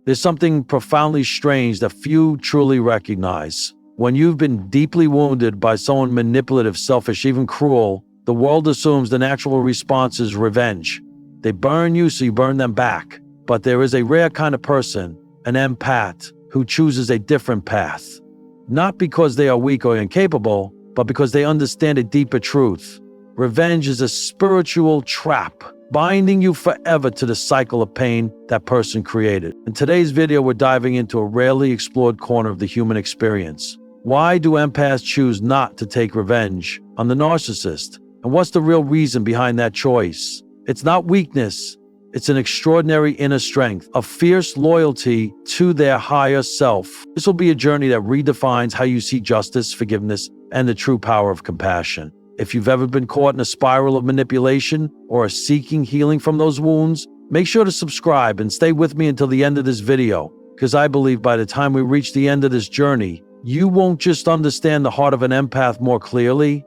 There's something profoundly strange that few truly recognize. When you've been deeply wounded by someone manipulative, selfish, even cruel, the world assumes the natural response is revenge. They burn you, so you burn them back. But there is a rare kind of person, an empath, who chooses a different path. Not because they are weak or incapable, but because they understand a deeper truth. Revenge is a spiritual trap, binding you forever to the cycle of pain that person created. In today's video, we're diving into a rarely explored corner of the human experience. Why do empaths choose not to take revenge on the narcissist? And what's the real reason behind that choice? It's not weakness. It's an extraordinary inner strength, a fierce loyalty to their higher self. This will be a journey that redefines how you see justice, forgiveness, and the true power of compassion. If you've ever been caught in a spiral of manipulation or are seeking healing from those wounds, make sure to subscribe and stay with me until the end of this video, because I believe by the time we reach the end of this journey, you won't just understand the heart of an empath more clearly,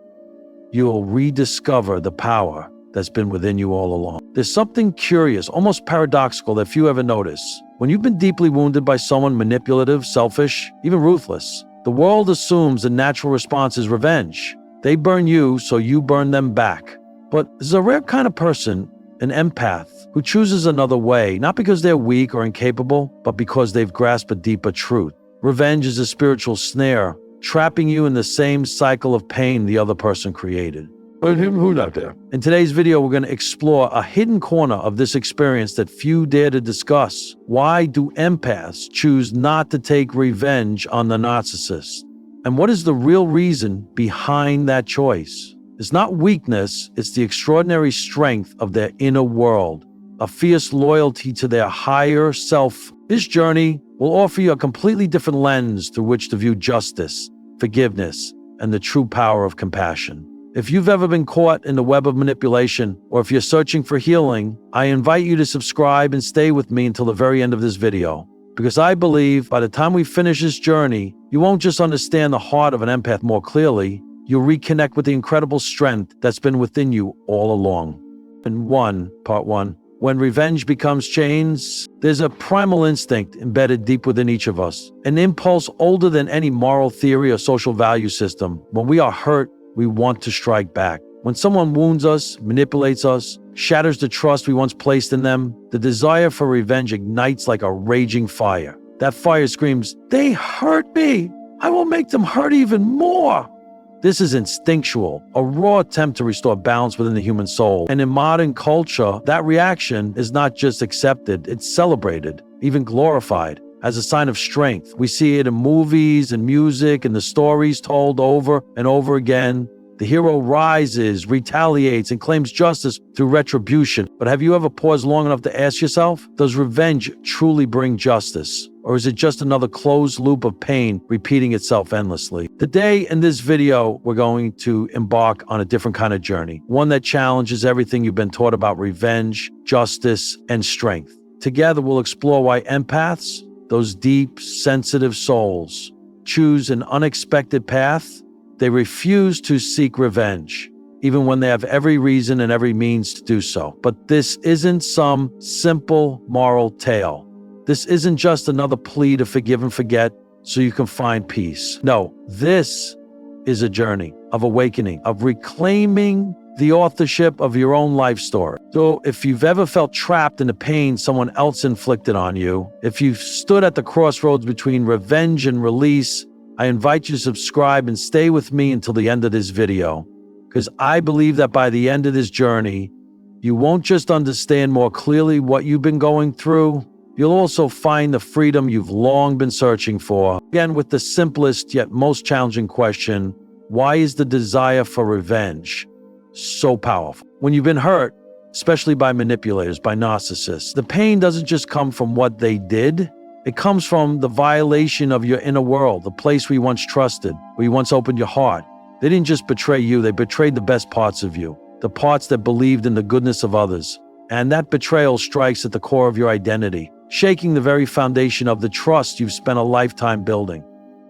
you'll rediscover the power that's been within you all along. There's something curious, almost paradoxical that few ever notice. When you've been deeply wounded by someone manipulative, selfish, even ruthless, the world assumes the natural response is revenge. They burn you, so you burn them back. But there's a rare kind of person, an empath, who chooses another way, not because they're weak or incapable, but because they've grasped a deeper truth. Revenge is a spiritual snare, trapping you in the same cycle of pain the other person created. In today's video, we're going to explore a hidden corner of this experience that few dare to discuss. Why do empaths choose not to take revenge on the narcissist? And what is the real reason behind that choice? It's not weakness, it's the extraordinary strength of their inner world, a fierce loyalty to their higher self. This journey will offer you a completely different lens through which to view justice, forgiveness, and the true power of compassion. If you've ever been caught in the web of manipulation, or if you're searching for healing, I invite you to subscribe and stay with me until the very end of this video. Because I believe by the time we finish this journey, you won't just understand the heart of an empath more clearly, you'll reconnect with the incredible strength that's been within you all along. Part one. When revenge becomes chains, there's a primal instinct embedded deep within each of us, an impulse older than any moral theory or social value system. When we are hurt, we want to strike back. When someone wounds us, manipulates us, shatters the trust we once placed in them, the desire for revenge ignites like a raging fire. That fire screams, "They hurt me! I will make them hurt even more!" This is instinctual, a raw attempt to restore balance within the human soul. And in modern culture, that reaction is not just accepted, it's celebrated, even glorified, as a sign of strength. We see it in movies and music and the stories told over and over again. The hero rises, retaliates, and claims justice through retribution. But have you ever paused long enough to ask yourself, does revenge truly bring justice? Or is it just another closed loop of pain repeating itself endlessly? Today in this video, we're going to embark on a different kind of journey. One that challenges everything you've been taught about revenge, justice, and strength. Together, we'll explore why empaths, those deep, sensitive souls, choose an unexpected path. They refuse to seek revenge, even when they have every reason and every means to do so. But this isn't some simple moral tale. This isn't just another plea to forgive and forget so you can find peace. No, this is a journey of awakening, of reclaiming the authorship of your own life story. So if you've ever felt trapped in the pain someone else inflicted on you, if you've stood at the crossroads between revenge and release, I invite you to subscribe and stay with me until the end of this video, because I believe that by the end of this journey, you won't just understand more clearly what you've been going through, you'll also find the freedom you've long been searching for. Again, with the simplest yet most challenging question, why is the desire for revenge so powerful? When you've been hurt, especially by manipulators, by narcissists, the pain doesn't just come from what they did. It comes from the violation of your inner world, the place where you once trusted, where you once opened your heart. They didn't just betray you, they betrayed the best parts of you, the parts that believed in the goodness of others. And that betrayal strikes at the core of your identity, shaking the very foundation of the trust you've spent a lifetime building.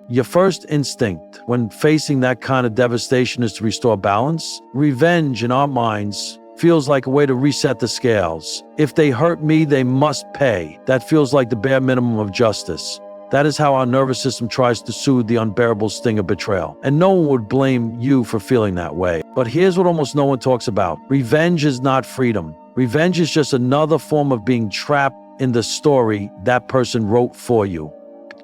Your first instinct when facing that kind of devastation is to restore balance. Revenge, in our minds, feels like a way to reset the scales. If they hurt me, they must pay. That feels like the bare minimum of justice. That is how our nervous system tries to soothe the unbearable sting of betrayal. And no one would blame you for feeling that way. But here's what almost no one talks about. Revenge is not freedom. Revenge is just another form of being trapped in the story that person wrote for you.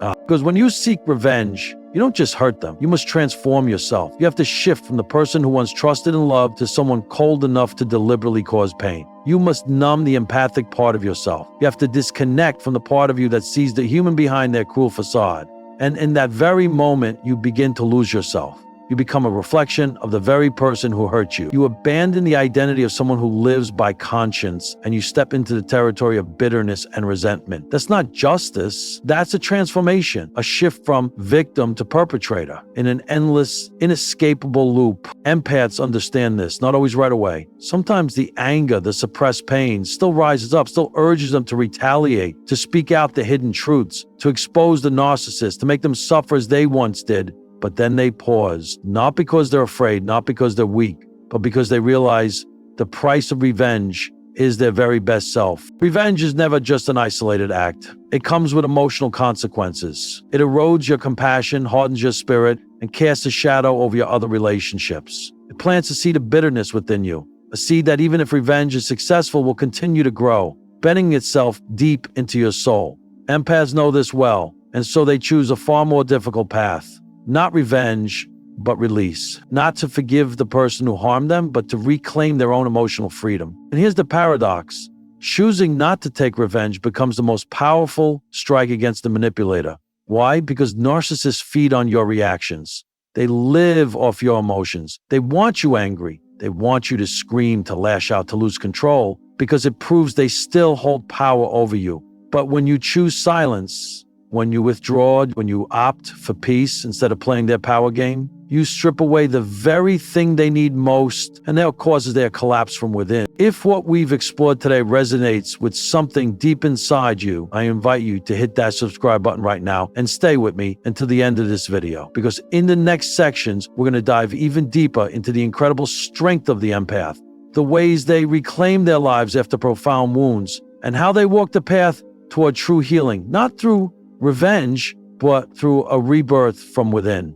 Because when you seek revenge, you don't just hurt them. You must transform yourself. You have to shift from the person who once trusted and loved to someone cold enough to deliberately cause pain. You must numb the empathic part of yourself. You have to disconnect from the part of you that sees the human behind their cruel facade. And in that very moment, you begin to lose yourself. You become a reflection of the very person who hurt you. You abandon the identity of someone who lives by conscience, and you step into the territory of bitterness and resentment. That's not justice. That's a transformation, a shift from victim to perpetrator in an endless, inescapable loop. Empaths understand this, not always right away. Sometimes the anger, the suppressed pain still rises up, still urges them to retaliate, to speak out the hidden truths, to expose the narcissist, to make them suffer as they once did. But then they pause, not because they're afraid, not because they're weak, but because they realize the price of revenge is their very best self. Revenge is never just an isolated act. It comes with emotional consequences. It erodes your compassion, hardens your spirit, and casts a shadow over your other relationships. It plants a seed of bitterness within you, a seed that even if revenge is successful will continue to grow, bedding itself deep into your soul. Empaths know this well, and so they choose a far more difficult path. Not revenge, but release. Not to forgive the person who harmed them, but to reclaim their own emotional freedom. And here's the paradox. Choosing not to take revenge becomes the most powerful strike against the manipulator. Why? Because narcissists feed on your reactions. They live off your emotions. They want you angry. They want you to scream, to lash out, to lose control, because it proves they still hold power over you. But when you choose silence, when you withdraw, when you opt for peace instead of playing their power game, you strip away the very thing they need most, and that causes their collapse from within. If what we've explored today resonates with something deep inside you, I invite you to hit that subscribe button right now and stay with me until the end of this video. Because in the next sections, we're going to dive even deeper into the incredible strength of the empath, the ways they reclaim their lives after profound wounds, and how they walk the path toward true healing, not through revenge, but through a rebirth from within.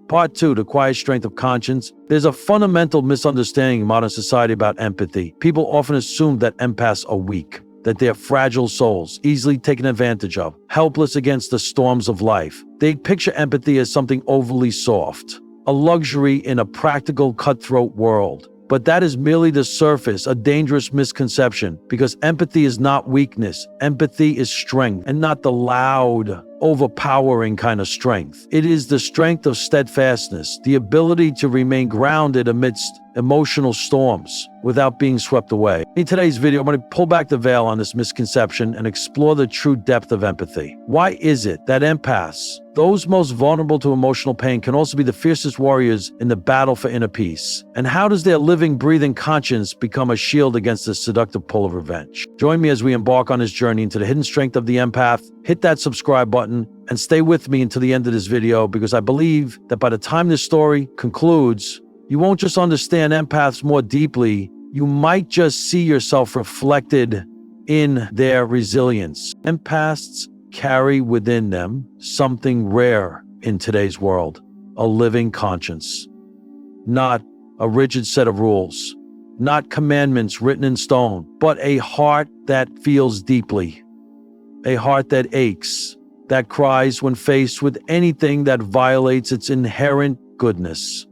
Part 2, the quiet strength of conscience. There's a fundamental misunderstanding in modern society about empathy. People often assume that empaths are weak, that they're fragile souls, easily taken advantage of, helpless against the storms of life. They picture empathy as something overly soft, a luxury in a practical, cutthroat world. But that is merely the surface, a dangerous misconception, because empathy is not weakness. Empathy is strength, and not the loud, overpowering kind of strength. It is the strength of steadfastness, the ability to remain grounded amidst emotional storms without being swept away. In today's video, I'm going to pull back the veil on this misconception and explore the true depth of empathy. Why is it that empaths, those most vulnerable to emotional pain, can also be the fiercest warriors in the battle for inner peace? And how does their living, breathing conscience become a shield against the seductive pull of revenge? Join me as we embark on this journey into the hidden strength of the empath. Hit that subscribe button and stay with me until the end of this video, because I believe that by the time this story concludes, you won't just understand empaths more deeply, you might just see yourself reflected in their resilience. Empaths carry within them something rare in today's world, a living conscience. Not a rigid set of rules, not commandments written in stone, but a heart that feels deeply, a heart that aches, that cries when faced with anything that violates its inherent goodness.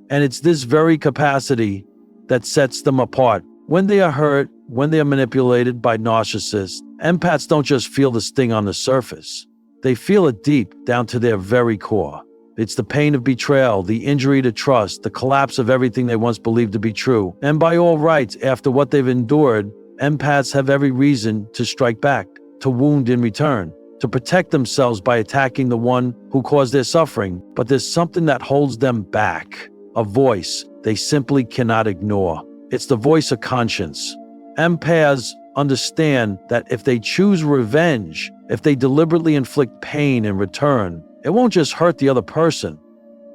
And it's this very capacity that sets them apart. When they are hurt, when they are manipulated by narcissists, empaths don't just feel the sting on the surface. They feel it deep down to their very core. It's the pain of betrayal, the injury to trust, the collapse of everything they once believed to be true. And by all rights, after what they've endured, empaths have every reason to strike back, to wound in return, to protect themselves by attacking the one who caused their suffering. But there's something that holds them back. A voice they simply cannot ignore. It's the voice of conscience. Empaths understand that if they choose revenge, if they deliberately inflict pain in return, it won't just hurt the other person.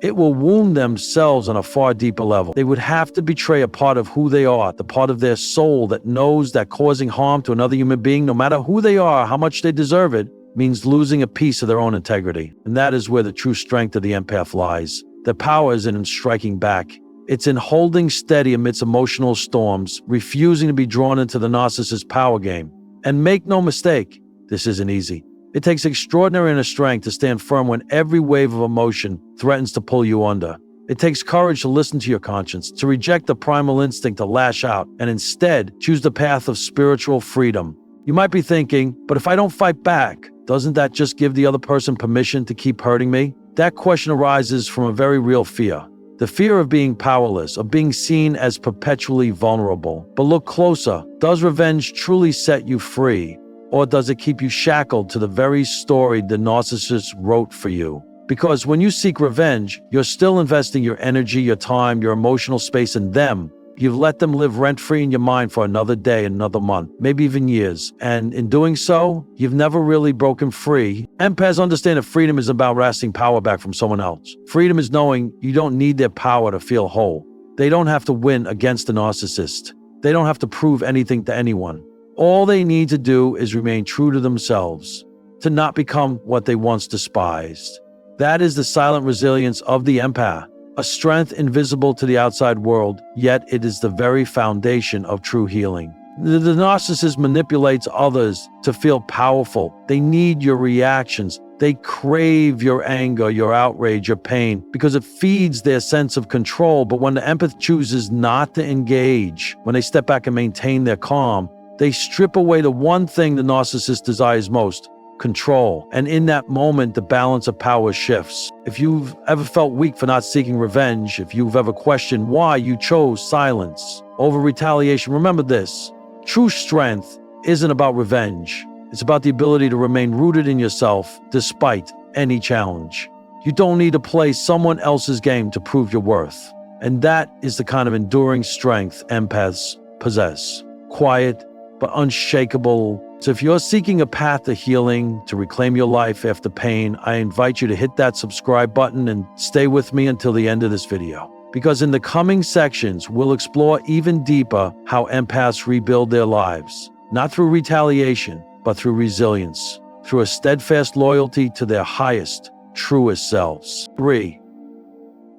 It will wound themselves on a far deeper level. They would have to betray a part of who they are, the part of their soul that knows that causing harm to another human being, no matter who they are, how much they deserve it, means losing a piece of their own integrity. And that is where the true strength of the empath lies. The power isn't in striking back. It's in holding steady amidst emotional storms, refusing to be drawn into the narcissist's power game. And make no mistake, this isn't easy. It takes extraordinary inner strength to stand firm when every wave of emotion threatens to pull you under. It takes courage to listen to your conscience, to reject the primal instinct to lash out, and instead choose the path of spiritual freedom. You might be thinking, but if I don't fight back, doesn't that just give the other person permission to keep hurting me? That question arises from a very real fear. The fear of being powerless, of being seen as perpetually vulnerable. But look closer. Does revenge truly set you free? Or does it keep you shackled to the very story the narcissist wrote for you? Because when you seek revenge, you're still investing your energy, your time, your emotional space in them. You've let them live rent-free in your mind for another day, another month, maybe even years. And in doing so, you've never really broken free. Empaths understand that freedom is about wresting power back from someone else. Freedom is knowing you don't need their power to feel whole. They don't have to win against the narcissist. They don't have to prove anything to anyone. All they need to do is remain true to themselves, to not become what they once despised. That is the silent resilience of the empath, a strength invisible to the outside world, yet it is the very foundation of true healing. The narcissist manipulates others to feel powerful. They need your reactions. They crave your anger, your outrage, your pain, because it feeds their sense of control. But when the empath chooses not to engage, when they step back and maintain their calm, they strip away the one thing the narcissist desires most: control. And in that moment, the balance of power shifts. If you've ever felt weak for not seeking revenge, if you've ever questioned why you chose silence over retaliation, remember this: true strength isn't about revenge. It's about the ability to remain rooted in yourself despite any challenge. You don't need to play someone else's game to prove your worth. And that is the kind of enduring strength empaths possess. Quiet, but unshakable. So if you're seeking a path to healing, to reclaim your life after pain, I invite you to hit that subscribe button and stay with me until the end of this video. Because in the coming sections, we'll explore even deeper how empaths rebuild their lives, not through retaliation, but through resilience, through a steadfast loyalty to their highest, truest selves.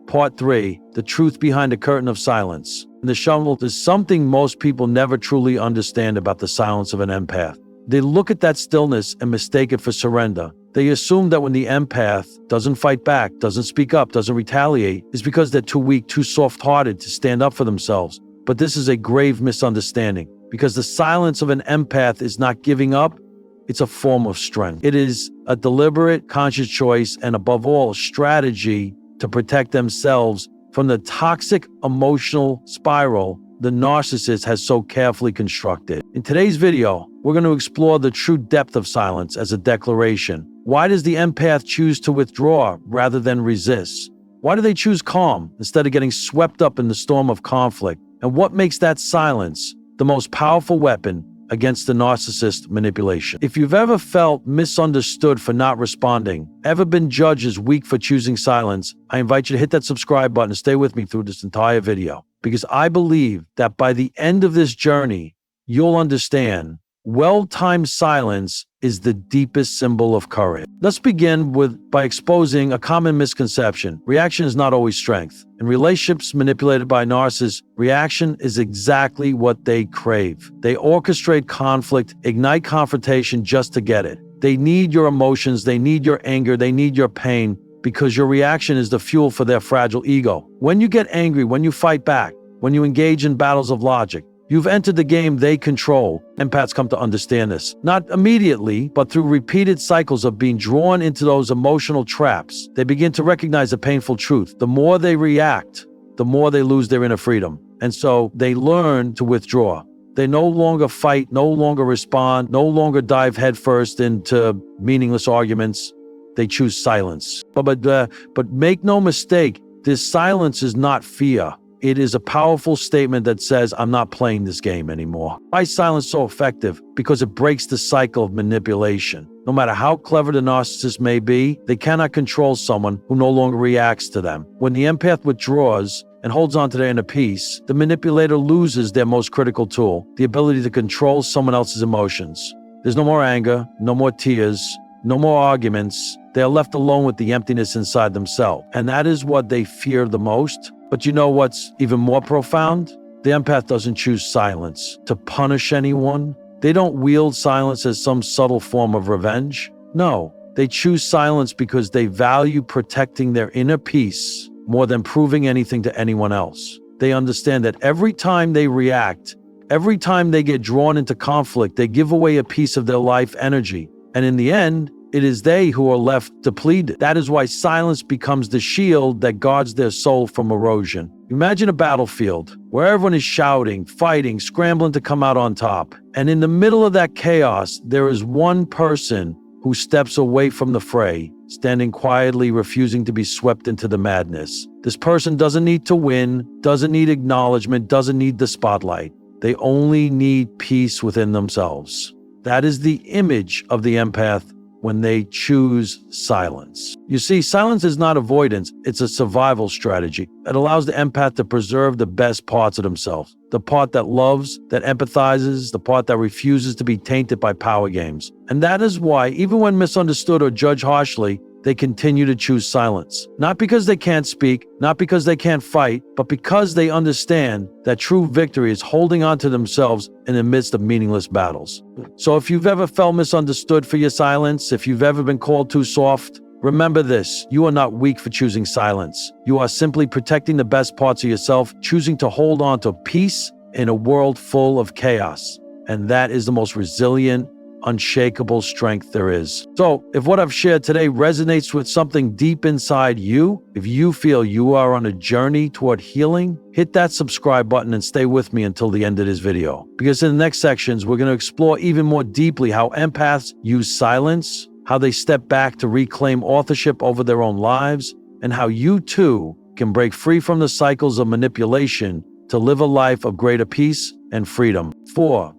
Part 3, the truth behind the curtain of silence. In the shovel, there's something most people never truly understand about the silence of an empath. They look at that stillness and mistake it for surrender. They assume that when the empath doesn't fight back, doesn't speak up, doesn't retaliate, it's because they're too weak, too soft-hearted to stand up for themselves. But this is a grave misunderstanding, because the silence of an empath is not giving up, it's a form of strength. It is a deliberate, conscious choice, and above all, a strategy to protect themselves from the toxic emotional spiral the narcissist has so carefully constructed. In today's video, we're going to explore the true depth of silence as a declaration. Why does the empath choose to withdraw rather than resist? Why do they choose calm instead of getting swept up in the storm of conflict? And what makes that silence the most powerful weapon against the narcissist manipulation? If you've ever felt misunderstood for not responding, ever been judged as weak for choosing silence, I invite you to hit that subscribe button and stay with me through this entire video. Because I believe that by the end of this journey, you'll understand well-timed silence is the deepest symbol of courage. Let's begin by exposing a common misconception. Reaction is not always strength. In relationships manipulated by narcissists, reaction is exactly what they crave. They orchestrate conflict, ignite confrontation just to get it. They need your emotions, they need your anger, they need your pain, because your reaction is the fuel for their fragile ego. When you get angry, when you fight back, when you engage in battles of logic, you've entered the game they control. Empaths come to understand this. Not immediately, but through repeated cycles of being drawn into those emotional traps. They begin to recognize a painful truth. The more they react, the more they lose their inner freedom. And so they learn to withdraw. They no longer fight, no longer respond, no longer dive headfirst into meaningless arguments. They choose silence. But make no mistake, this silence is not fear. It is a powerful statement that says, I'm not playing this game anymore. Why is silence so effective? Because it breaks the cycle of manipulation. No matter how clever the narcissist may be, they cannot control someone who no longer reacts to them. When the empath withdraws and holds on to their inner peace, the manipulator loses their most critical tool, the ability to control someone else's emotions. There's no more anger, no more tears, no more arguments. They are left alone with the emptiness inside themselves. And that is what they fear the most. But you know what's even more profound? The empath doesn't choose silence to punish anyone. They don't wield silence as some subtle form of revenge. No, they choose silence because they value protecting their inner peace more than proving anything to anyone else. They understand that every time they react, every time they get drawn into conflict, they give away a piece of their life energy. And in the end, it is they who are left depleted. That is why silence becomes the shield that guards their soul from erosion. Imagine a battlefield where everyone is shouting, fighting, scrambling to come out on top. And in the middle of that chaos, there is one person who steps away from the fray, standing quietly, refusing to be swept into the madness. This person doesn't need to win, doesn't need acknowledgement, doesn't need the spotlight. They only need peace within themselves. That is the image of the empath when they choose silence. You see, silence is not avoidance, it's a survival strategy. It allows the empath to preserve the best parts of themselves. The part that loves, that empathizes, the part that refuses to be tainted by power games. And that is why, even when misunderstood or judged harshly, they continue to choose silence. Not because they can't speak, not because they can't fight, but because they understand that true victory is holding on to themselves in the midst of meaningless battles. So if you've ever felt misunderstood for your silence, if you've ever been called too soft, remember this: you are not weak for choosing silence. You are simply protecting the best parts of yourself, choosing to hold on to peace in a world full of chaos. And that is the most resilient, unshakable strength there is. So, if what I've shared today resonates with something deep inside you, if you feel you are on a journey toward healing, hit that subscribe button and stay with me until the end of this video. Because in the next sections, we're going to explore even more deeply how empaths use silence, how they step back to reclaim authorship over their own lives, and how you too can break free from the cycles of manipulation to live a life of greater peace and freedom.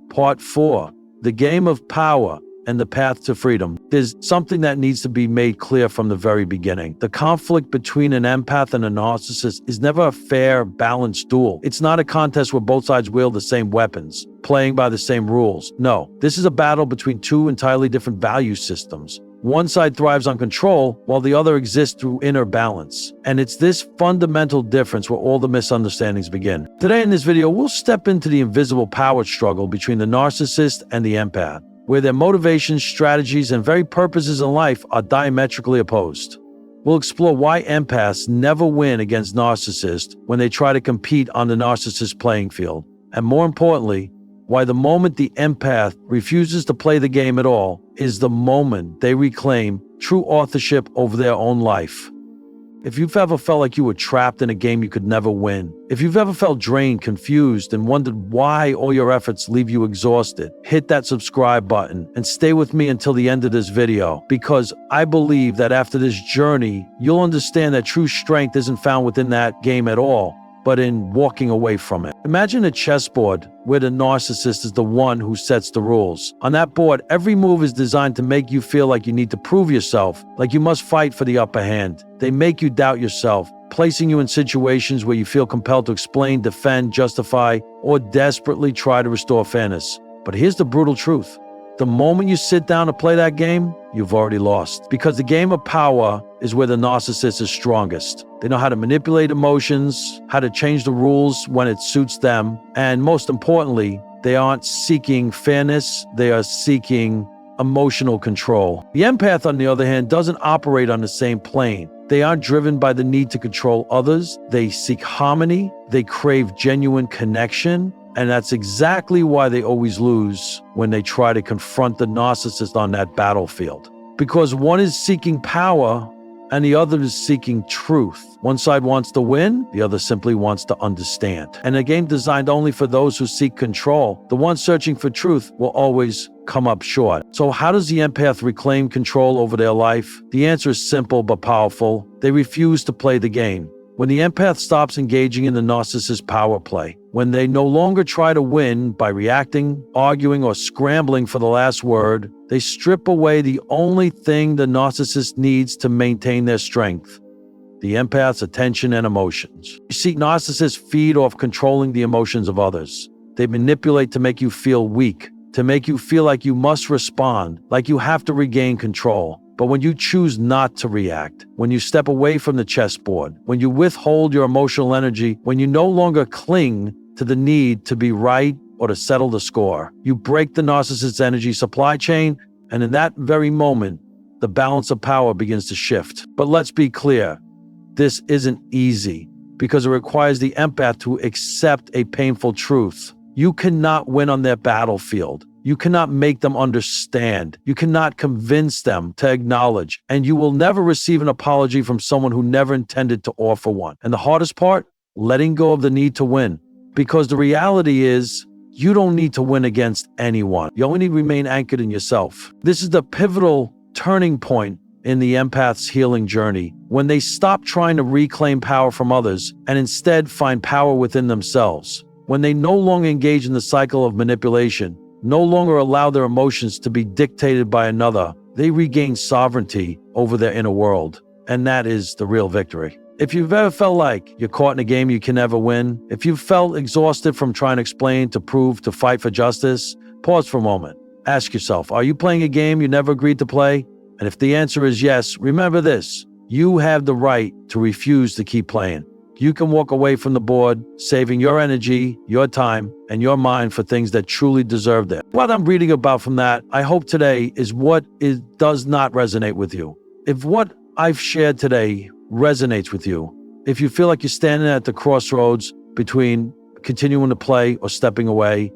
Part 4. The game of power and the path to freedom. There's something that needs to be made clear from the very beginning. The conflict between an empath and a narcissist is never a fair, balanced duel. It's not a contest where both sides wield the same weapons, playing by the same rules. No, this is a battle between two entirely different value systems. One side thrives on control, while the other exists through inner balance. And it's this fundamental difference where all the misunderstandings begin. Today in this video, we'll step into the invisible power struggle between the narcissist and the empath, where their motivations, strategies, and very purposes in life are diametrically opposed. We'll explore why empaths never win against narcissists when they try to compete on the narcissist playing field. And more importantly, why the moment the empath refuses to play the game at all is the moment they reclaim true authorship over their own life. If you've ever felt like you were trapped in a game you could never win, if you've ever felt drained, confused, and wondered why all your efforts leave you exhausted, hit that subscribe button and stay with me until the end of this video, because I believe that after this journey, you'll understand that true strength isn't found within that game at all, but in walking away from it. Imagine a chessboard where the narcissist is the one who sets the rules. On that board, every move is designed to make you feel like you need to prove yourself, like you must fight for the upper hand. They make you doubt yourself, placing you in situations where you feel compelled to explain, defend, justify, or desperately try to restore fairness. But here's the brutal truth. The moment you sit down to play that game, you've already lost. Because the game of power is where the narcissist is strongest. They know how to manipulate emotions, how to change the rules when it suits them, and most importantly, they aren't seeking fairness, they are seeking emotional control. The empath, on the other hand, doesn't operate on the same plane. They aren't driven by the need to control others. They seek harmony, they crave genuine connection, and that's exactly why they always lose when they try to confront the narcissist on that battlefield. Because one is seeking power and the other is seeking truth. One side wants to win, the other simply wants to understand. And a game designed only for those who seek control, the one searching for truth will always come up short. So how does the empath reclaim control over their life? The answer is simple but powerful. They refuse to play the game. When the empath stops engaging in the narcissist power play, when they no longer try to win by reacting, arguing, or scrambling for the last word, They strip away the only thing the narcissist needs to maintain their strength: the empath's attention and emotions. You see, narcissists feed off controlling the emotions of others. They manipulate to make you feel weak, to make you feel like you must respond, like you have to regain control. But when you choose not to react, when you step away from the chessboard, when you withhold your emotional energy, when you no longer cling to the need to be right or to settle the score, you break the narcissist's energy supply chain, and in that very moment, the balance of power begins to shift. But let's be clear, this isn't easy, because it requires the empath to accept a painful truth. You cannot win on their battlefield. You cannot make them understand. You cannot convince them to acknowledge. And you will never receive an apology from someone who never intended to offer one. And the hardest part? Letting go of the need to win. Because the reality is, you don't need to win against anyone. You only need to remain anchored in yourself. This is the pivotal turning point in the empath's healing journey, when they stop trying to reclaim power from others and instead find power within themselves. When they no longer engage in the cycle of manipulation, no longer allow their emotions to be dictated by another, they regain sovereignty over their inner world. And that is the real victory. If you've ever felt like you're caught in a game you can never win, if you've felt exhausted from trying to explain, to prove, to fight for justice, pause for a moment. Ask yourself, are you playing a game you never agreed to play? And if the answer is yes, remember this: you have the right to refuse to keep playing. You can walk away from the board, saving your energy, your time, and your mind for things that truly deserve it. What I'm reading about from that, I hope today, is what does not resonate with you. If what I've shared today resonates with you, if you feel like you're standing at the crossroads between continuing to play or stepping away,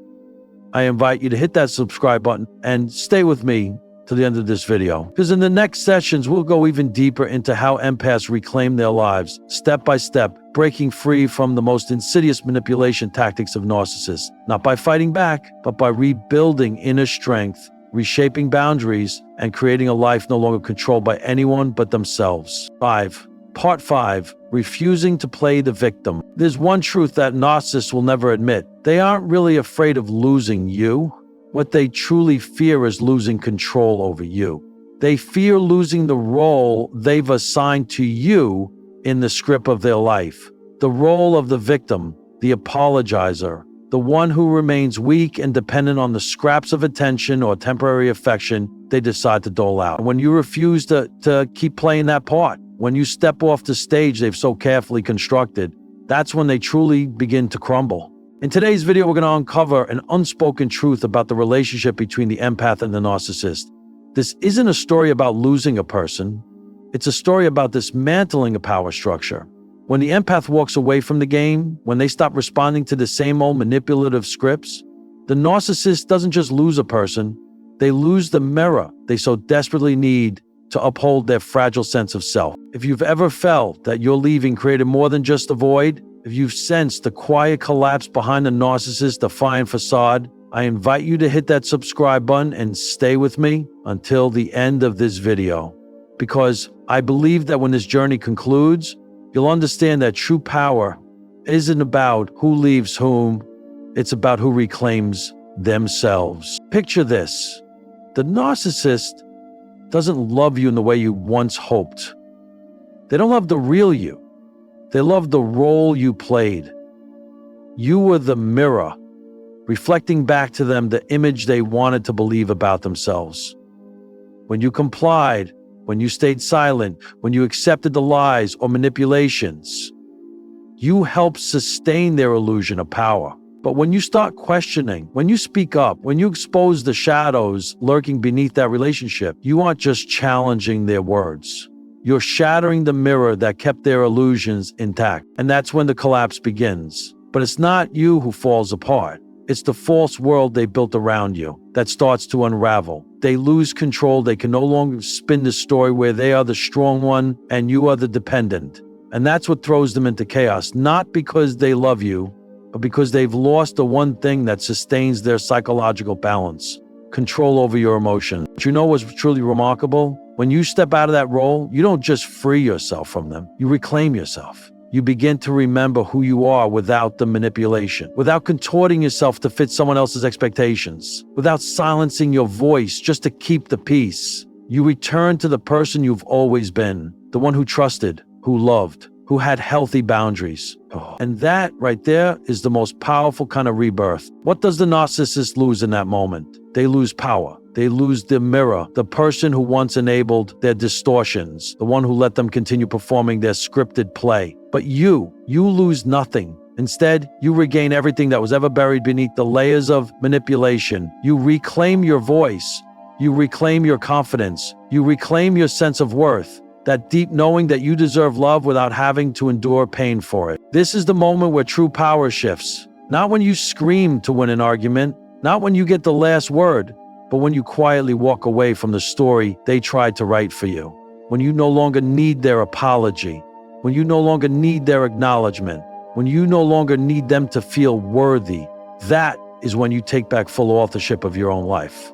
I invite you to hit that subscribe button and stay with me to the end of this video. Because in the next sessions, we'll go even deeper into how empaths reclaim their lives, step by step, breaking free from the most insidious manipulation tactics of narcissists, not by fighting back, but by rebuilding inner strength, reshaping boundaries, and creating a life no longer controlled by anyone but themselves. Part 5, refusing to play the victim. There's one truth that narcissists will never admit. They aren't really afraid of losing you. What they truly fear is losing control over you. They fear losing the role they've assigned to you in the script of their life. The role of the victim, the apologizer, the one who remains weak and dependent on the scraps of attention or temporary affection they decide to dole out. When you refuse to keep playing that part, when you step off the stage they've so carefully constructed, that's when they truly begin to crumble. In today's video, we're going to uncover an unspoken truth about the relationship between the empath and the narcissist. This isn't a story about losing a person. It's a story about dismantling a power structure. When the empath walks away from the game, when they stop responding to the same old manipulative scripts, the narcissist doesn't just lose a person, they lose the mirror they so desperately need to uphold their fragile sense of self. If you've ever felt that your leaving created more than just a void, if you've sensed the quiet collapse behind the narcissist's defiant facade, I invite you to hit that subscribe button and stay with me until the end of this video. Because I believe that when this journey concludes, you'll understand that true power isn't about who leaves whom, it's about who reclaims themselves. Picture this: the narcissist doesn't love you in the way you once hoped. They don't love the real you. They love the role you played. You were the mirror, reflecting back to them the image they wanted to believe about themselves. When you complied, when you stayed silent, when you accepted the lies or manipulations, you helped sustain their illusion of power. But when you start questioning, when you speak up, when you expose the shadows lurking beneath that relationship, you aren't just challenging their words. You're shattering the mirror that kept their illusions intact. And that's when the collapse begins. But it's not you who falls apart. It's the false world they built around you that starts to unravel. They lose control. They can no longer spin the story where they are the strong one and you are the dependent. And that's what throws them into chaos, not because they love you, but because they've lost the one thing that sustains their psychological balance: control over your emotions. But you know what's truly remarkable? When you step out of that role, you don't just free yourself from them, you reclaim yourself. you begin to remember who you are without the manipulation, without contorting yourself to fit someone else's expectations, without silencing your voice just to keep the peace. You return to the person you've always been, the one who trusted, who loved, who had healthy boundaries. And that right there is the most powerful kind of rebirth. What does the narcissist lose in that moment? They lose power. They lose the mirror, the person who once enabled their distortions, the one who let them continue performing their scripted play. But you lose nothing. Instead, you regain everything that was ever buried beneath the layers of manipulation. You reclaim your voice. You reclaim your confidence. You reclaim your sense of worth. That deep knowing that you deserve love without having to endure pain for it. This is the moment where true power shifts. Not when you scream to win an argument, not when you get the last word, but when you quietly walk away from the story they tried to write for you. When you no longer need their apology. When you no longer need their acknowledgement. When you no longer need them to feel worthy. That is when you take back full authorship of your own life.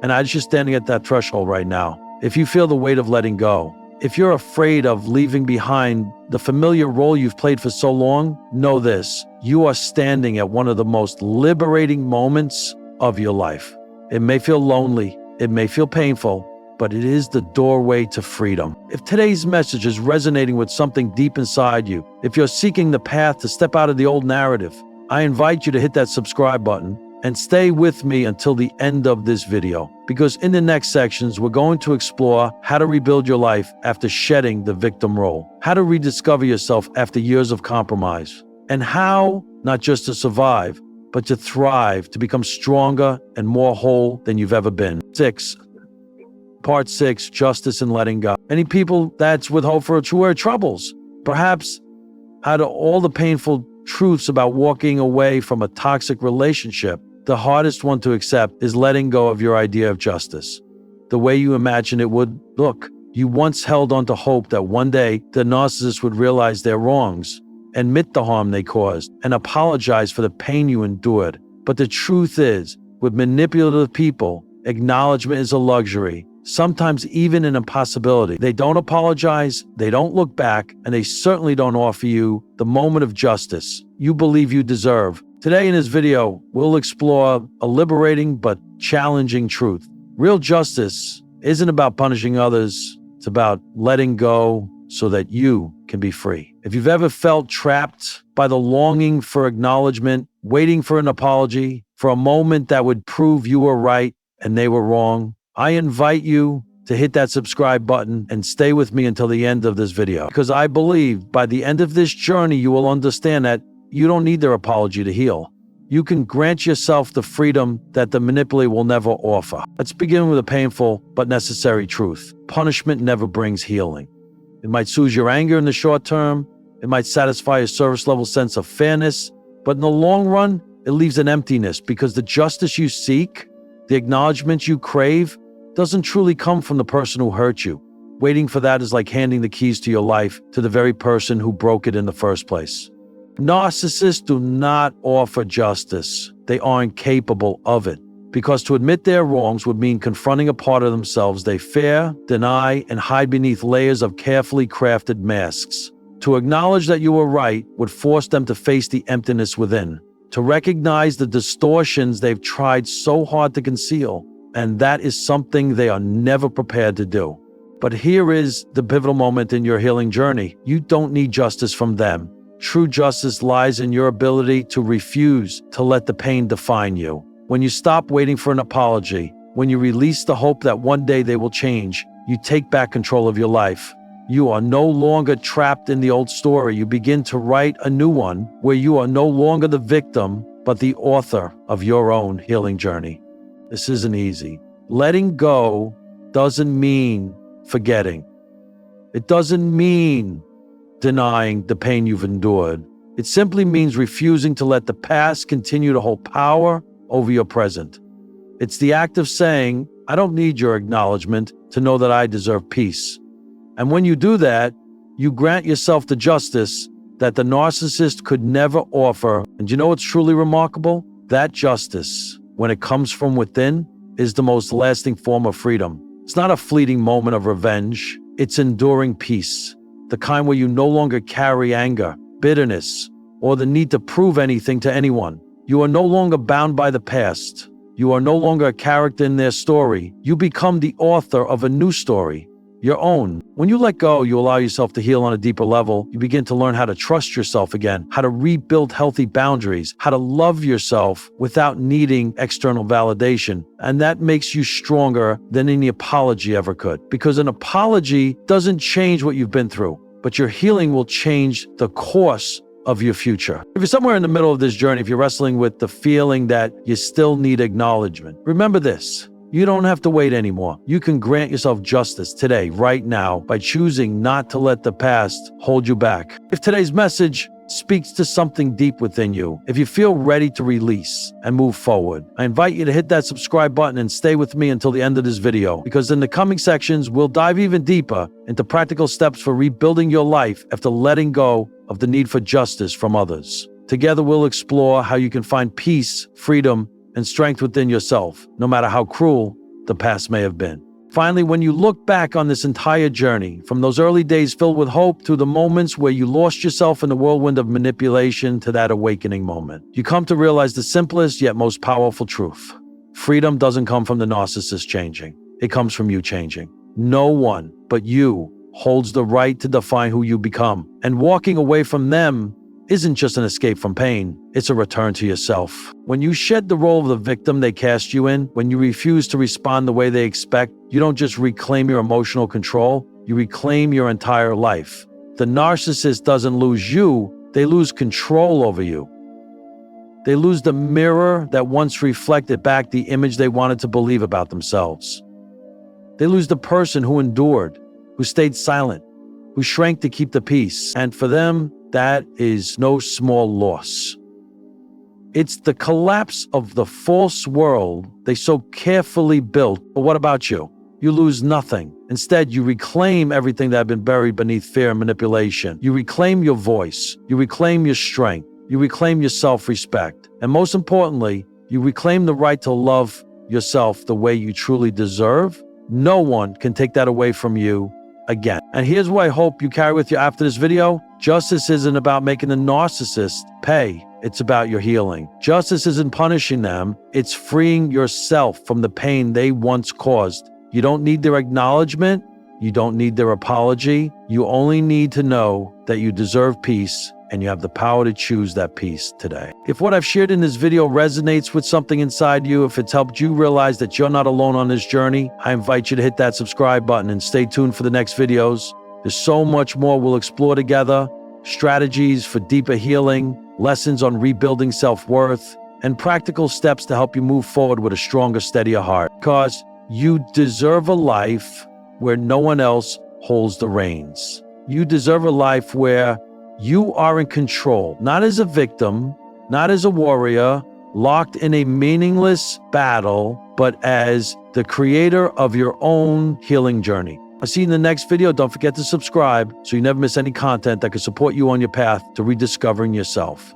And I'm just standing at that threshold right now. If you feel the weight of letting go, if you're afraid of leaving behind the familiar role you've played for so long, know this: you are standing at one of the most liberating moments of your life. It may feel lonely, it may feel painful, but it is the doorway to freedom. If today's message is resonating with something deep inside you, if you're seeking the path to step out of the old narrative, I invite you to hit that subscribe button and stay with me until the end of this video, because in the next sections, we're going to explore how to rebuild your life after shedding the victim role, how to rediscover yourself after years of compromise, and how not just to survive, but to thrive, to become stronger and more whole than you've ever been. Part 6, Justice and Letting Go. Many people, that's with hope for truer troubles. Perhaps out of all the painful truths about walking away from a toxic relationship, the hardest one to accept is letting go of your idea of justice. The way you imagined it would look. You once held on to hope that one day the narcissist would realize their wrongs, admit the harm they caused, and apologize for the pain you endured. But the truth is, with manipulative people, acknowledgement is a luxury, sometimes even an impossibility. They don't apologize, they don't look back, and they certainly don't offer you the moment of justice you believe you deserve. Today in this video, we'll explore a liberating but challenging truth. Real justice isn't about punishing others, it's about letting go so that you can be free. If you've ever felt trapped by the longing for acknowledgement, waiting for an apology, for a moment that would prove you were right and they were wrong, I invite you to hit that subscribe button and stay with me until the end of this video. Because I believe by the end of this journey, you will understand that you don't need their apology to heal. You can grant yourself the freedom that the manipulator will never offer. Let's begin with a painful but necessary truth. Punishment never brings healing. It might soothe your anger in the short term. It might satisfy a surface level sense of fairness. But in the long run, it leaves an emptiness because the justice you seek, the acknowledgement you crave, doesn't truly come from the person who hurt you. Waiting for that is like handing the keys to your life to the very person who broke it in the first place. Narcissists do not offer justice. They aren't capable of it. Because to admit their wrongs would mean confronting a part of themselves they fear, deny, and hide beneath layers of carefully crafted masks. To acknowledge that you were right would force them to face the emptiness within, to recognize the distortions they've tried so hard to conceal. And that is something they are never prepared to do. But here is the pivotal moment in your healing journey. You don't need justice from them. True justice lies in your ability to refuse to let the pain define you. When you stop waiting for an apology, when you release the hope that one day they will change, you take back control of your life. You are no longer trapped in the old story. You begin to write a new one where you are no longer the victim, but the author of your own healing journey. This isn't easy. Letting go doesn't mean forgetting. It doesn't mean denying the pain you've endured. It simply means refusing to let the past continue to hold power over your present. It's the act of saying, I don't need your acknowledgement to know that I deserve peace. And when you do that, you grant yourself the justice that the narcissist could never offer. And you know what's truly remarkable? That justice, when it comes from within, is the most lasting form of freedom. It's not a fleeting moment of revenge. It's enduring peace. the kind where you no longer carry anger, bitterness, or the need to prove anything to anyone. You are no longer bound by the past. You are no longer a character in their story. You become the author of a new story, your own. When you let go, you allow yourself to heal on a deeper level. You begin to learn how to trust yourself again, how to rebuild healthy boundaries, how to love yourself without needing external validation. And that makes you stronger than any apology ever could. Because an apology doesn't change what you've been through, but your healing will change the course of your future. If you're somewhere in the middle of this journey, if you're wrestling with the feeling that you still need acknowledgement, remember this. You don't have to wait anymore. You can grant yourself justice today, right now, by choosing not to let the past hold you back. If today's message speaks to something deep within you, if you feel ready to release and move forward, I invite you to hit that subscribe button and stay with me until the end of this video, because in the coming sections, we'll dive even deeper into practical steps for rebuilding your life after letting go of the need for justice from others. Together, we'll explore how you can find peace, freedom, and strength within yourself, no matter how cruel the past may have been. Finally, when you look back on this entire journey, from those early days filled with hope to the moments where you lost yourself in the whirlwind of manipulation to that awakening moment, you come to realize the simplest yet most powerful truth. Freedom doesn't come from the narcissist changing. It comes from you changing. No one but you holds the right to define who you become. And walking away from them isn't just an escape from pain, it's a return to yourself. When you shed the role of the victim they cast you in, when you refuse to respond the way they expect, you don't just reclaim your emotional control, you reclaim your entire life. The narcissist doesn't lose you, they lose control over you. They lose the mirror that once reflected back the image they wanted to believe about themselves. They lose the person who endured, who stayed silent, who shrank to keep the peace. And for them, that is no small loss. It's the collapse of the false world they so carefully built. But what about you? You lose nothing. Instead, you reclaim everything that had been buried beneath fear and manipulation. You reclaim your voice. You reclaim your strength. You reclaim your self-respect. And most importantly, you reclaim the right to love yourself the way you truly deserve. No one can take that away from you again. And here's what I hope you carry with you after this video. Justice isn't about making the narcissist pay. It's about your healing. Justice isn't punishing them. It's freeing yourself from the pain they once caused. You don't need their acknowledgement. You don't need their apology. You only need to know that you deserve peace and you have the power to choose that peace today. If what I've shared in this video resonates with something inside you, if it's helped you realize that you're not alone on this journey, I invite you to hit that subscribe button and stay tuned for the next videos. There's so much more we'll explore together. Strategies for deeper healing, lessons on rebuilding self-worth, and practical steps to help you move forward with a stronger, steadier heart. Because you deserve a life where no one else holds the reins. You deserve a life where you are in control, not as a victim, not as a warrior, locked in a meaningless battle, but as the creator of your own healing journey. I'll see you in the next video. Don't forget to subscribe so you never miss any content that can support you on your path to rediscovering yourself.